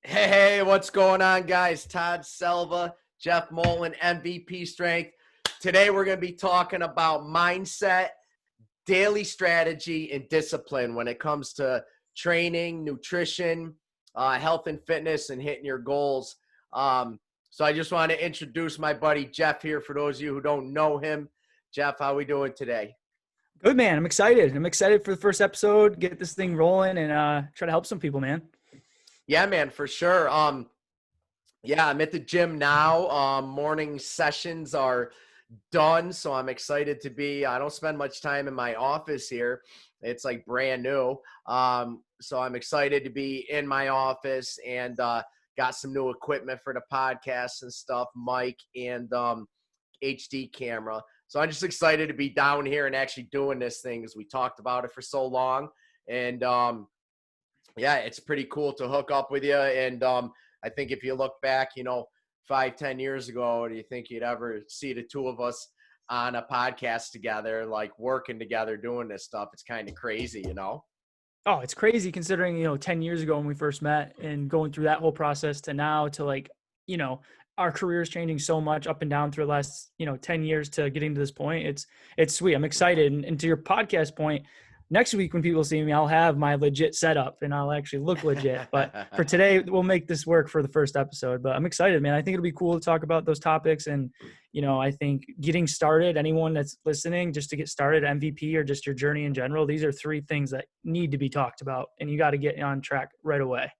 Hey, what's going on, guys? Todd Selva, Jeff Molin, MVP Strength. Today, we're going to be talking about mindset, daily strategy, and discipline when it comes to training, nutrition, health and fitness, and hitting your goals. So I just want to introduce my buddy Jeff here for those of you who don't know him. Jeff, how we doing today? Good, man. I'm excited. I'm excited for the first episode, get this thing rolling and try to help some people, man. Yeah, man, for sure. Yeah, I'm at the gym now. Morning sessions are done, so I'm excited to be. I don't spend much time in my office here. It's like brand new. So I'm excited to be in my office and got some new equipment for the podcast and stuff, mic and HD camera. So I'm just excited to be down here and actually doing this thing because we talked about it for so long. And yeah, it's pretty cool to hook up with you. And I think if you look back, 5-10 years ago, do you think you'd ever see the two of us on a podcast together, like working together, doing this stuff? It's kind of crazy. Oh, it's crazy considering, 10 years ago when we first met and going through that whole process to now to our careers changing so much up and down through the last, 10 years to getting to this point. It's sweet. I'm excited. And to your podcast point, next week when people see me, I'll have my legit setup and I'll actually look legit. But for today, we'll make this work for the first episode. But I'm excited, man. I think it'll be cool to talk about those topics. And, I think getting started, anyone that's listening, just to get started, MVP or just your journey in general, these are three things that need to be talked about. And you got to get on track right away.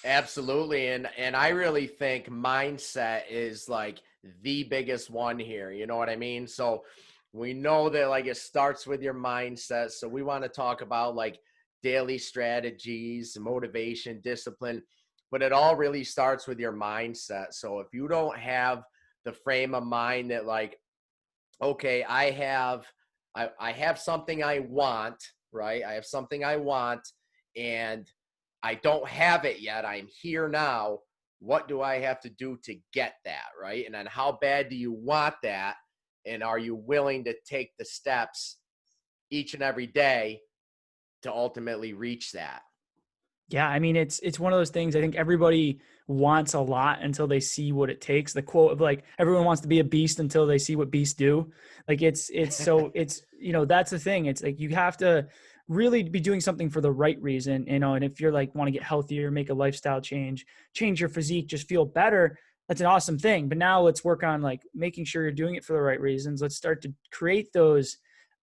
Absolutely. And I really think mindset is like the biggest one here. You know what I mean? So we know that like it starts with your mindset. So we want to talk about like daily strategies, motivation, discipline, but it all really starts with your mindset. So if you don't have the frame of mind that like, okay, I have something I want, right? I have something I want and I don't have it yet. I'm here now. What do I have to do to get that, right? And then how bad do you want that? And are you willing to take the steps each and every day to ultimately reach that? Yeah, I mean, it's one of those things. I think everybody wants a lot until they see what it takes. The quote of like, everyone wants to be a beast until they see what beasts do. Like that's the thing. It's like you have to really be doing something for the right reason, and if you're like want to get healthier, make a lifestyle change your physique, just feel better, that's an awesome thing. But now let's work on like making sure you're doing it for the right reasons. Let's start to create those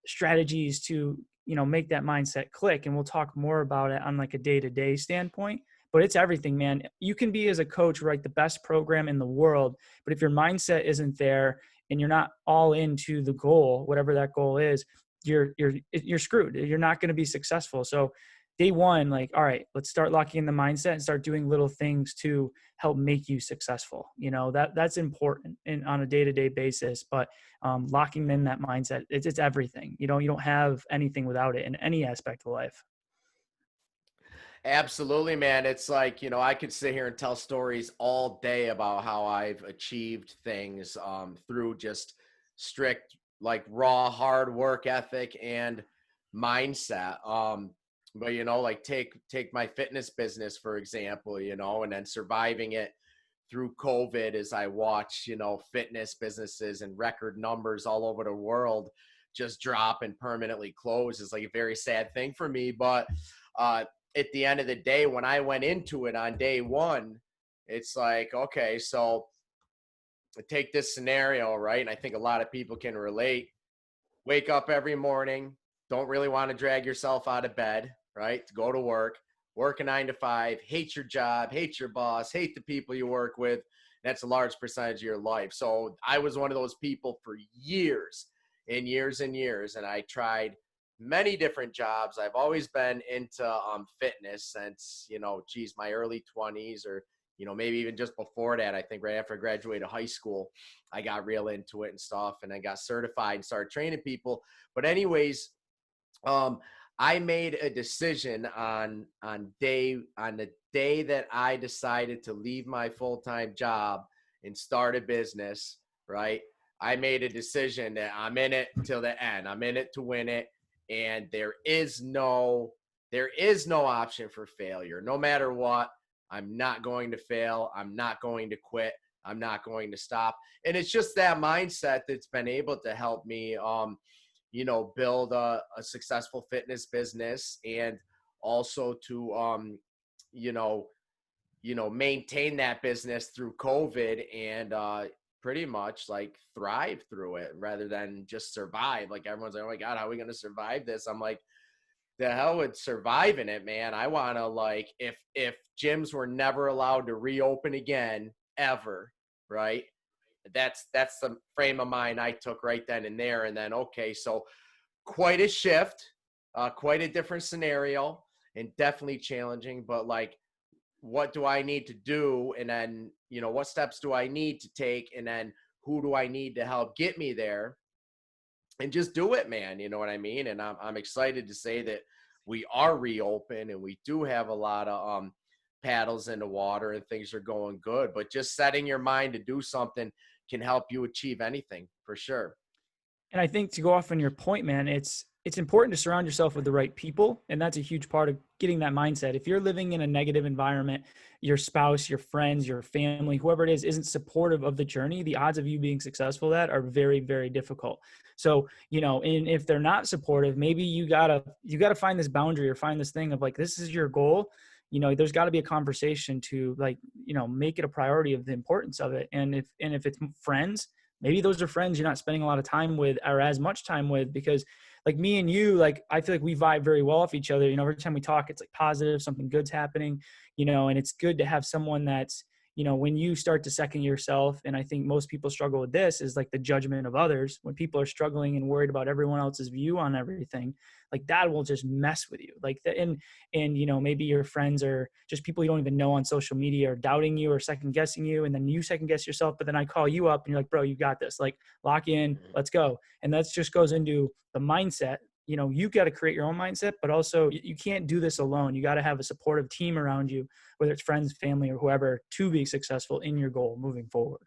strategies to make that mindset click. And we'll talk more about it on like a day-to-day standpoint, but it's everything, man. You can be, as a coach, write the best program in the world, but if your mindset isn't there and you're not all into the goal, whatever that goal is, you're screwed. You're not going to be successful. So day one, like, all right, let's start locking in the mindset and start doing little things to help make you successful. That's important on a day-to-day basis, but locking in that mindset, it's everything. You don't have anything without it in any aspect of life. Absolutely, man. It's like, I could sit here and tell stories all day about how I've achieved things through just strict, like raw hard work ethic and mindset. But like take my fitness business, for example, and then surviving it through COVID as I watch, fitness businesses and record numbers all over the world just drop and permanently close is like a very sad thing for me. But at the end of the day, when I went into it on day one, it's like, okay, so take this scenario, right? And I think a lot of people can relate. Wake up every morning, don't really want to drag yourself out of bed, right? To go to work a 9 to 5, hate your job, hate your boss, hate the people you work with. That's a large percentage of your life. So I was one of those people for years and years and years. And I tried many different jobs. I've always been into fitness since, my early 20s or, maybe even just before that. I think right after I graduated high school, I got real into it and stuff. And I got certified and started training people. But anyways, I made a decision on the day that I decided to leave my full-time job and start a business, right? I made a decision that I'm in it till the end. I'm in it to win it. And there is no option for failure. No matter what, I'm not going to fail. I'm not going to quit. I'm not going to stop. And it's just that mindset that's been able to help me, build a successful fitness business, and also to, you know, maintain that business through COVID, and pretty much like thrive through it rather than just survive. Like everyone's like, oh my God, how are we going to survive this? I'm like, the hell with surviving it, man. I want to, like, if gyms were never allowed to reopen again ever, right? That's the frame of mind I took right then and there. And then, okay, so quite a shift, quite a different scenario, and definitely challenging. But like, what do I need to do? And then, what steps do I need to take? And then who do I need to help get me there? And just do it, man. You know what I mean? And I'm excited to say that we are reopened, and we do have a lot of paddles in the water, and things are going good. But just setting your mind to do something can help you achieve anything, for sure. And I think, to go off on your point, man, it's important to surround yourself with the right people, and that's a huge part of getting that mindset. If you're living in a negative environment, your spouse, your friends, your family, whoever it is, isn't supportive of the journey, the odds of you being successful at are very, very difficult. So, and if they're not supportive, maybe you gotta find this boundary, or find this thing of like, this is your goal. There's got to be a conversation to, like, make it a priority of the importance of it. And if it's friends, maybe those are friends you're not spending a lot of time with, or as much time with, because like me and you, like, I feel like we vibe very well off each other. Every time we talk, it's like positive, something good's happening, and it's good to have someone that's, when you start to second yourself. And I think most people struggle with this, is like the judgment of others. When people are struggling and worried about everyone else's view on everything, like that will just mess with you. Like and maybe your friends are just people you don't even know on social media are doubting you or second guessing you. And then you second guess yourself, but then I call you up and you're like, bro, you got this. Like, lock in, let's go. And that just goes into the mindset. You got to create your own mindset, but also you can't do this alone. You got to have a supportive team around you, whether it's friends, family, or whoever, to be successful in your goal moving forward.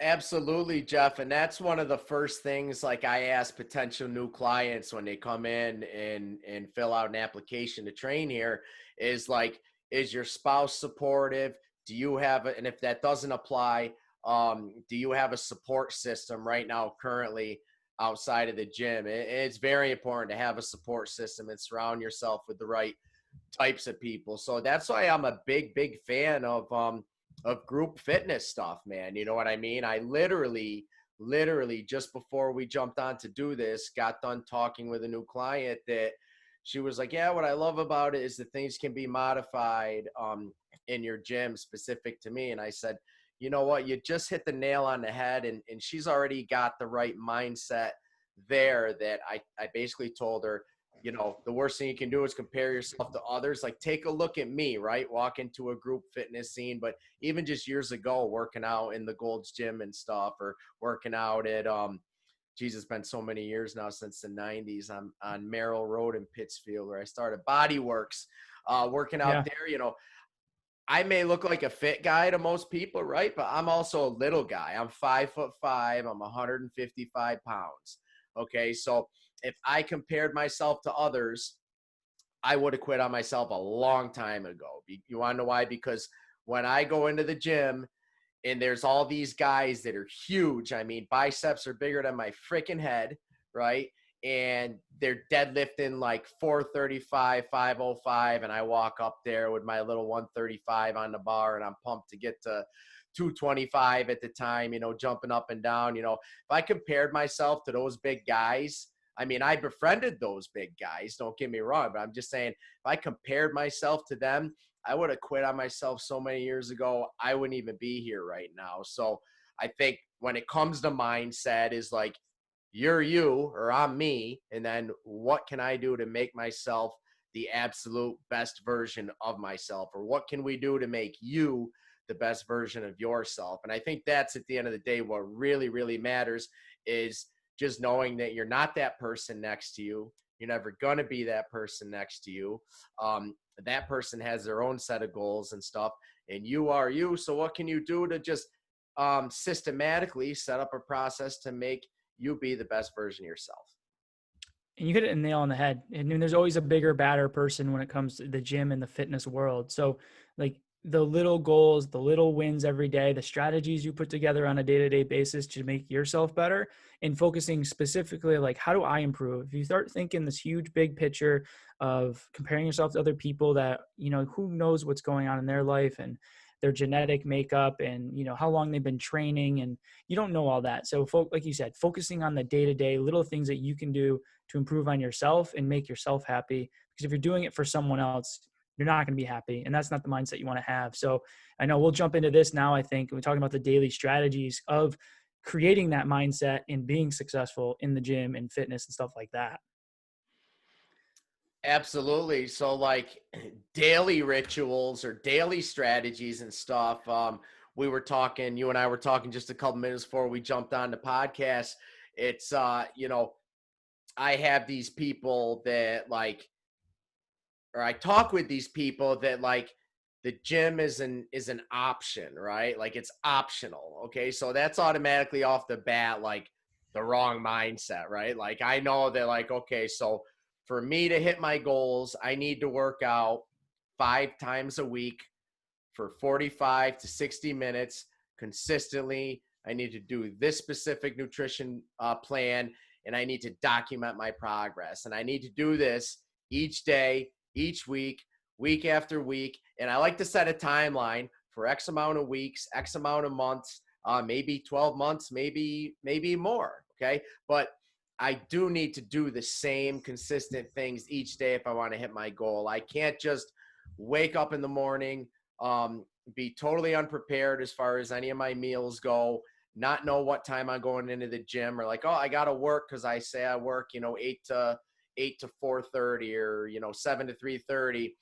Absolutely, Jeff. And that's one of the first things, like, I ask potential new clients when they come in and fill out an application to train here, is like, is your spouse supportive? Do you have and if that doesn't apply, do you have a support system right now currently outside of the gym? It's very important to have a support system and surround yourself with the right types of people. So that's why I'm a big fan of group fitness stuff, man. You know what I mean? I literally just before we jumped on to do this, got done talking with a new client that she was like, yeah, what I love about it is that things can be modified in your gym specific to me. And I said, you know what, you just hit the nail on the head. And she's already got the right mindset there, that I basically told her, the worst thing you can do is compare yourself to others. Like, take a look at me, right? Walk into a group fitness scene, but even just years ago, working out in the Gold's Gym and stuff, or working out at, it's been so many years now, since the 90s, on Merrill Road in Pittsfield, where I started Body Works, working out Yeah. there. I may look like a fit guy to most people, right? But I'm also a little guy. I'm 5'5". I'm 155 pounds. Okay. So if I compared myself to others, I would have quit on myself a long time ago. You want to know why? Because when I go into the gym and there's all these guys that are huge, I mean, biceps are bigger than my freaking head, right? And they're deadlifting like 435, 505. And I walk up there with my little 135 on the bar, and I'm pumped to get to 225 at the time, jumping up and down. If I compared myself to those big guys, I mean, I befriended those big guys, don't get me wrong, but I'm just saying, if I compared myself to them, I would have quit on myself so many years ago. I wouldn't even be here right now. So I think when it comes to mindset, is like, you're you or I'm me. And then what can I do to make myself the absolute best version of myself? Or what can we do to make you the best version of yourself? And I think that's, at the end of the day, what really, really matters, is just knowing that you're not that person next to you. You're never going to be that person next to you. That person has their own set of goals and stuff, and you are you. So what can you do to just systematically set up a process to make you be the best version of yourself? And you hit it a nail on the head. And there's always a bigger, badder person when it comes to the gym and the fitness world. So like the little goals, the little wins every day, the strategies you put together on a day-to-day basis to make yourself better, and focusing specifically like, how do I improve? If you start thinking this huge big picture of comparing yourself to other people that, you know, who knows what's going on in their life and their genetic makeup and, you know, how long they've been training, and you don't know all that. So like you said, focusing on the day-to-day little things that you can do to improve on yourself and make yourself happy. Because if you're doing it for someone else, you're not going to be happy. And that's not the mindset you want to have. So I know we'll jump into this now. I think we're talking about the daily strategies of creating that mindset and being successful in the gym and fitness and stuff like that. Absolutely. So like daily rituals or daily strategies and stuff. We were talking, you and I were talking just a couple minutes before we jumped on the podcast. It's you know, I have these people that like, or I talk with these people that like the gym is an option, right? Like it's optional. Okay. So that's automatically off the bat, like the wrong mindset, right? Like I know that like, okay, so for me to hit my goals, I need to work out 5 times a week for 45 to 60 minutes consistently. I need to do this specific nutrition plan, and I need to document my progress. And I need to do this each day, each week, week after week. And I like to set a timeline for X amount of weeks, X amount of months, maybe 12 months, maybe more. Okay. But I do need to do the same consistent things each day if I want to hit my goal. I can't just wake up in the morning, be totally unprepared as far as any of my meals go, not know what time I'm going into the gym, or like, oh, I got to work because I say I work, 8 to 4:30, or 7 to 3:30.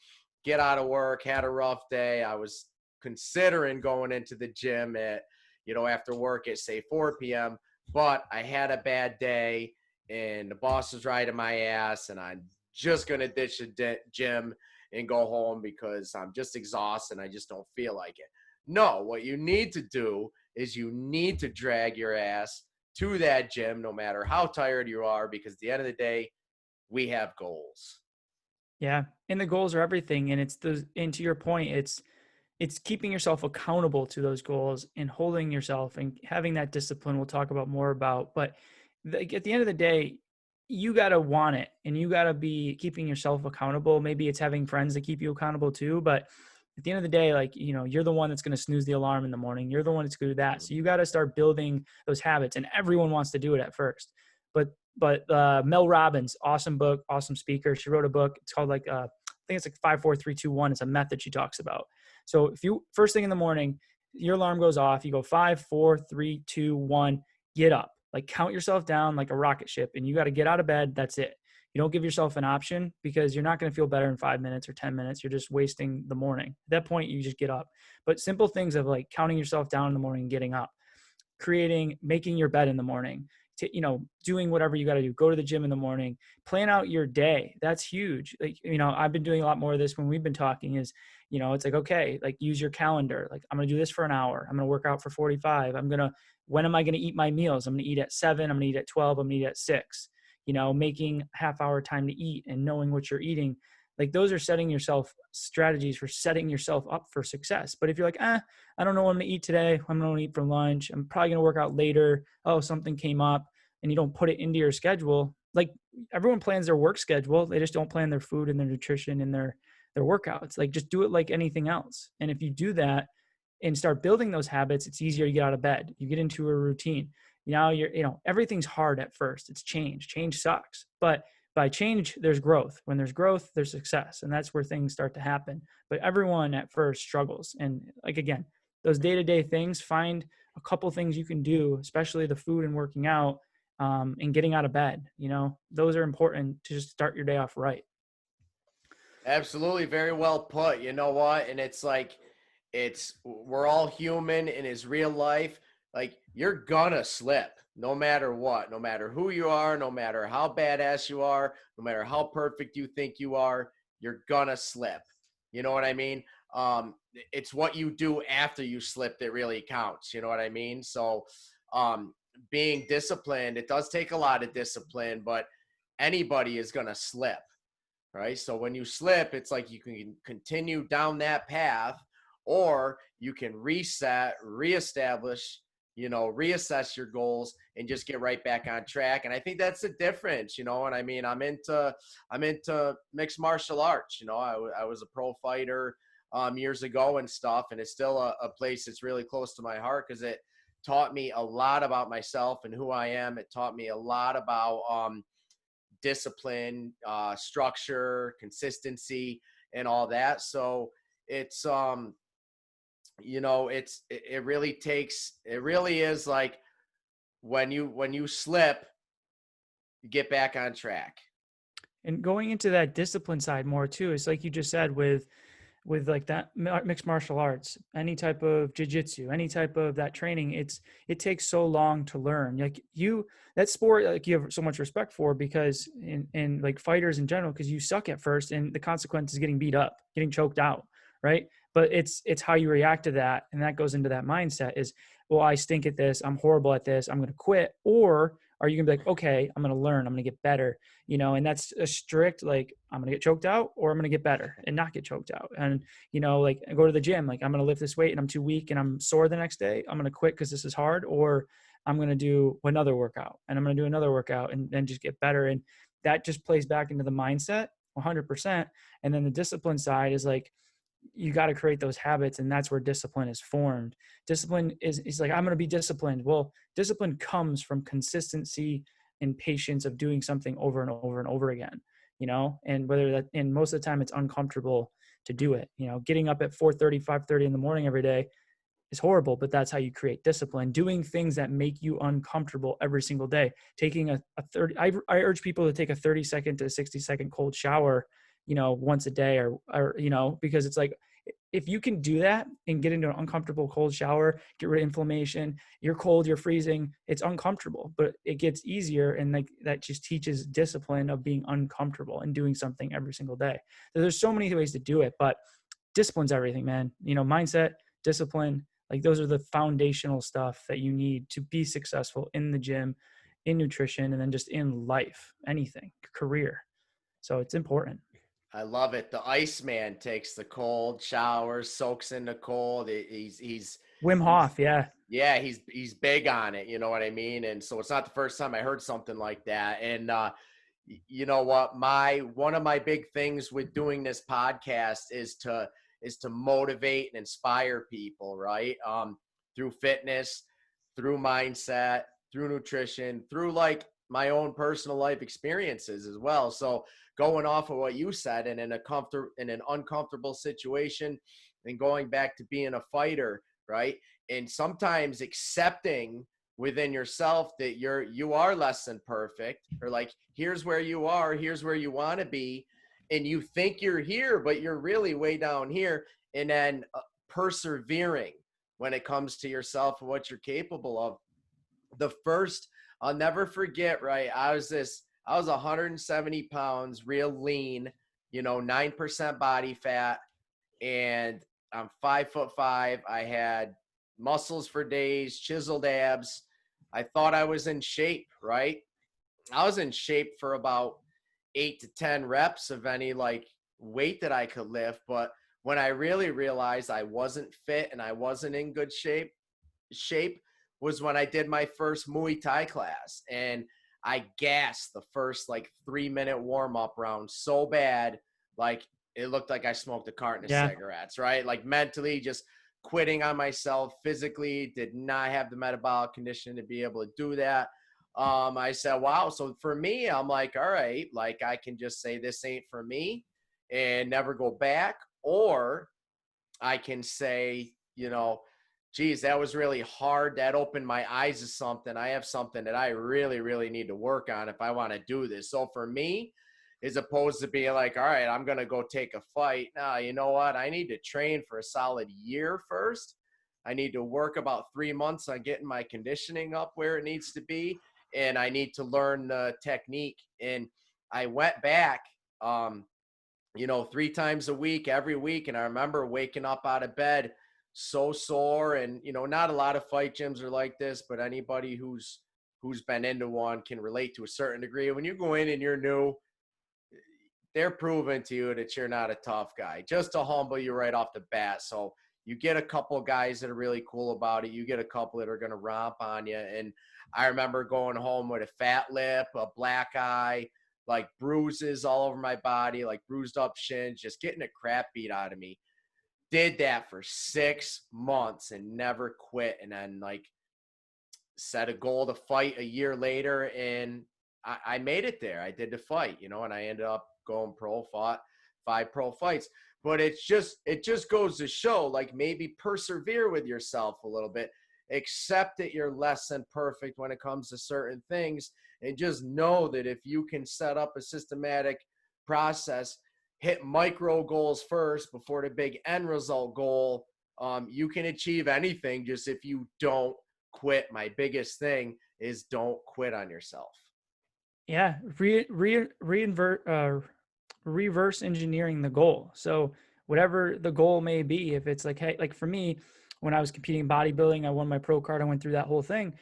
Get out of work, had a rough day. I was considering going into the gym at after work at say 4 p.m., but I had a bad day and the boss was riding my ass, and I'm just gonna ditch the gym and go home because I'm just exhausted and I just don't feel like it. No, what you need to do is you need to drag your ass to that gym no matter how tired you are, because at the end of the day, we have goals. Yeah. And the goals are everything. And and to your point, it's keeping yourself accountable to those goals and holding yourself and having that discipline we'll talk about more about. But at the end of the day, you got to want it, and you got to be keeping yourself accountable. Maybe it's having friends that keep you accountable too. But at the end of the day, like, you're the one that's going to snooze the alarm in the morning. You're the one that's going to do that. So you got to start building those habits, and everyone wants to do it at first. But Mel Robbins, awesome book, awesome speaker. She wrote a book. It's called like, I think it's like 5, 4, 3, 2, 1. It's a method she talks about. So if you first thing in the morning, your alarm goes off, you go 5, 4, 3, 2, 1, get up. Like count yourself down like a rocket ship, and you got to get out of bed. That's it. You don't give yourself an option, because you're not going to feel better in 5 minutes or 10 minutes. You're just wasting the morning. At that point, you just get up. But simple things of like counting yourself down in the morning, getting up, making your bed in the morning, doing whatever you got to do, go to the gym in the morning, plan out your day. That's huge. Like, I've been doing a lot more of this when we've been talking is, it's like, okay, like use your calendar. Like, I'm going to do this for an hour. I'm going to work out for 45. When am I going to eat my meals? I'm going to eat at 7. I'm going to eat at 12. I'm going to eat at 6, making half hour time to eat and knowing what you're eating. Like, those are setting yourself strategies for setting yourself up for success. But if you're like, I don't know what I'm going to eat today. I'm going to eat for lunch. I'm probably going to work out later. Oh, something came up, and you don't put it into your schedule. Like, everyone plans their work schedule. They just don't plan their food and their nutrition and their workouts. Like, just do it like anything else. And if you do that and start building those habits, it's easier to get out of bed. You get into a routine. Now everything's hard at first. It's change. Change sucks. But by change, there's growth. When there's growth, there's success. And that's where things start to happen. But everyone at first struggles. And like, again, those day-to-day things, find a couple things you can do, especially the food and working out, and getting out of bed. Those are important to just start your day off right. Absolutely, very well put. You know what? And it's like, we're all human in his real life. Like, you're gonna slip no matter what, no matter who you are, no matter how badass you are, no matter how perfect you think you are, you're gonna slip. You know what I mean? It's what you do after you slip that really counts. You know what I mean? So, being disciplined, it does take a lot of discipline, but anybody is gonna slip, right? So when you slip, it's like you can continue down that path, or you can reset, reestablish, reassess your goals and just get right back on track. And I think that's the difference, and I mean, I'm into mixed martial arts. I was a pro fighter years ago and stuff, and it's still a place that's really close to my heart because it taught me a lot about myself and who I am. It taught me a lot about discipline, structure, consistency, and all that. So it's it really is like when you slip, you get back on track. And going into that discipline side more too, it's like you just said with like that mixed martial arts, any type of jiu-jitsu, any type of that training, it takes so long to learn. Like that sport, like you have so much respect for, because in like fighters in general, because you suck at first and the consequence is getting beat up, getting choked out, right? But it's how you react to that, and that goes into that mindset is, well, I stink at this, I'm horrible at this, I'm going to quit. Or are you gonna be like, okay, I'm going to learn, I'm going to get better, and that's a strict, like, I'm going to get choked out or I'm going to get better and not get choked out. And like I go to the gym, like I'm going to lift this weight and I'm too weak and I'm sore the next day, I'm going to quit because this is hard. Or I'm going to do another workout and I'm going to do another workout and then just get better. And that just plays back into the mindset 100%. And then the discipline side is like, you got to create those habits, and that's where discipline is formed. Discipline is like, I'm going to be disciplined. Well, discipline comes from consistency and patience of doing something over and over and over again, and and most of the time it's uncomfortable to do it. Getting up at 4:30, 5:30 in the morning every day is horrible, but that's how you create discipline. Doing things that make you uncomfortable every single day. Taking a 30, I urge people to take a 30-second to 60-second cold shower, once a day, or because it's like, if you can do that and get into an uncomfortable cold shower, get rid of inflammation, you're cold, you're freezing, it's uncomfortable, but it gets easier. And like that just teaches discipline of being uncomfortable and doing something every single day. So there's so many ways to do it, but discipline's everything, man. Mindset, discipline, like those are the foundational stuff that you need to be successful in the gym, in nutrition, and then just in life, anything, career. So it's important. I love it. The Iceman takes the cold showers, soaks in the cold. Wim He's Hof, yeah. yeah, he's big on it. You know what I mean? And so it's not the first time I heard something like that. And you know what? One of my big things with doing this podcast is to motivate and inspire people, right? Through fitness, through mindset, through nutrition, through like my own personal life experiences as well. So going off of what you said, and in an uncomfortable situation, and going back to being a fighter, right? And sometimes accepting within yourself that you are less than perfect, or like, here's where you are, here's where you want to be, and you think you're here but you're really way down here. And then persevering when it comes to yourself and what you're capable of. The first, I'll never forget, right? I was 170 pounds, real lean, 9% body fat, and I'm 5'5". I had muscles for days, chiseled abs. I thought I was in shape, right? I was in shape for about 8 to 10 reps of any like weight that I could lift. But when I really realized I wasn't fit and I wasn't in good shape was when I did my first Muay Thai class, and I gassed the first like 3-minute warm up round so bad, like it looked like I smoked a carton of Yeah. cigarettes, right? Like mentally just quitting on myself. Physically did not have the metabolic condition to be able to do that. I said, wow. So for me, I'm like, all right, like I can just say this ain't for me and never go back. Or I can say, geez, that was really hard. That opened my eyes to something. I have something that I really, really need to work on if I want to do this. So for me, as opposed to being like, all right, I'm going to go take a fight. Now, you know what? I need to train for a solid year first. I need to work about 3 months on getting my conditioning up where it needs to be. And I need to learn the technique. And I went back, 3 times a week, every week. And I remember waking up out of bed so sore. And, not a lot of fight gyms are like this, but anybody who's been into one can relate to a certain degree. When you go in and you're new, they're proving to you that you're not a tough guy, just to humble you right off the bat. So you get a couple guys that are really cool about it. You get a couple that are going to romp on you. And I remember going home with a fat lip, a black eye, like bruises all over my body, like bruised up shins, just getting the crap beat out of me. Did that for 6 months and never quit. And then like set a goal to fight a year later, and I made it there. I did the fight, you know, and I ended up going pro, fought 5 pro fights. But it just goes to show, like, maybe persevere with yourself a little bit. Accept that you're less than perfect when it comes to certain things, and just know that if you can set up a systematic process, hit micro goals first before the big end result goal, you can achieve anything. Just if you don't quit. My biggest thing is don't quit on yourself. Yeah, reverse engineering the goal. So whatever the goal may be, if it's like, hey, like for me, when I was competing in bodybuilding, I won my pro card. I went through that whole thing.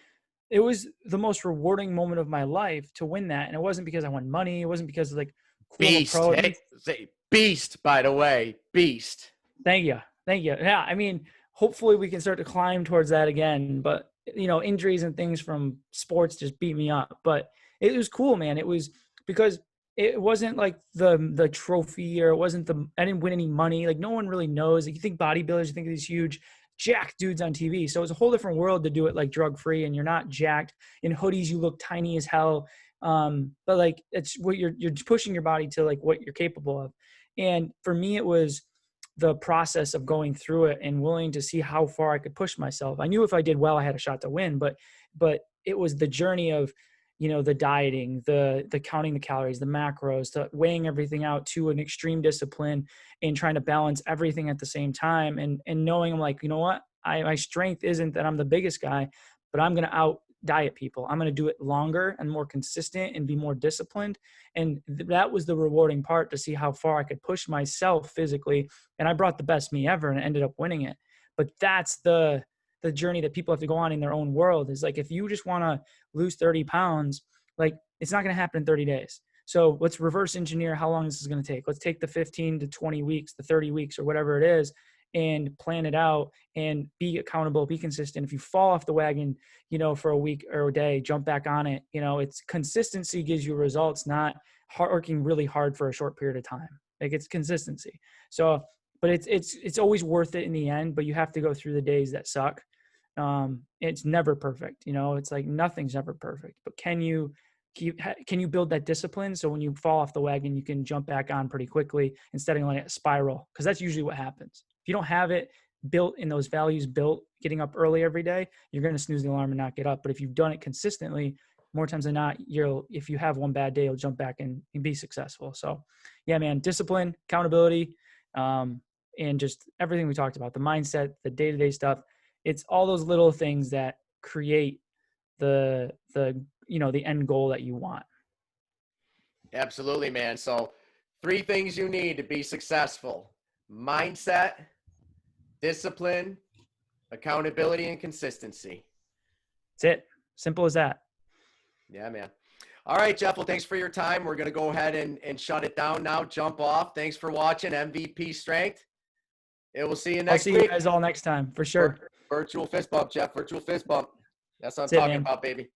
It was the most rewarding moment of my life to win that, and it wasn't because I won money. It wasn't because like, cool, I'm a Beast. pro. Hey, say beast, by the way. Beast. Thank you. Thank you. Yeah. I mean, hopefully we can start to climb towards that again, but you know, injuries and things from sports just beat me up, but it was cool, man. It was because it wasn't like the trophy, or it wasn't I didn't win any money. Like no one really knows. Like you think bodybuilders, you think of these huge jacked dudes on TV. So it's a whole different world to do it like drug free, and you're not jacked in hoodies. You look tiny as hell. But like it's what you're pushing your body to like what you're capable of. And for me, it was the process of going through it and willing to see how far I could push myself. I knew if I did well, I had a shot to win, but it was the journey of, you know, the dieting, the counting the calories, the macros, the weighing everything out to an extreme discipline and trying to balance everything at the same time. And knowing I'm like, you know what, my strength isn't that I'm the biggest guy, but I'm going to out diet people. I'm going to do it longer and more consistent and be more disciplined. And that was the rewarding part, to see how far I could push myself physically. And I brought the best me ever and ended up winning it. But that's the journey that people have to go on in their own world. Is like, if you just want to lose 30 pounds, like it's not going to happen in 30 days. So let's reverse engineer how long this is going to take. Let's take the 15 to 20 weeks, the 30 weeks, or whatever it is, and plan it out and be accountable, be consistent. If you fall off the wagon, you know, for a week or a day, jump back on it. You know, it's consistency gives you results, not working really hard for a short period of time. Like it's consistency. So, but it's always worth it in the end, but you have to go through the days that suck. It's never perfect. You know, it's like nothing's ever perfect, but can you build that discipline so when you fall off the wagon, you can jump back on pretty quickly instead of letting it spiral? Because that's usually what happens. If you don't have it built in those values, getting up early every day, you're going to snooze the alarm and not get up. But if you've done it consistently, more times than not, if you have one bad day, you'll jump back and be successful. So yeah, man, discipline, accountability, and just everything we talked about, the mindset, the day-to-day stuff. It's all those little things that create the end goal that you want. Absolutely, man. So 3 things you need to be successful: mindset, discipline, accountability, and consistency. That's it. Simple as that. Yeah, man. All right, Jeff. Well, thanks for your time. We're going to go ahead and shut it down now. Jump off. Thanks for watching MVP Strength. And we'll see you next week. I'll see you guys all next time for sure. Virtual fist bump, Jeff. Virtual fist bump. That's what I'm That's it, talking man. about, baby.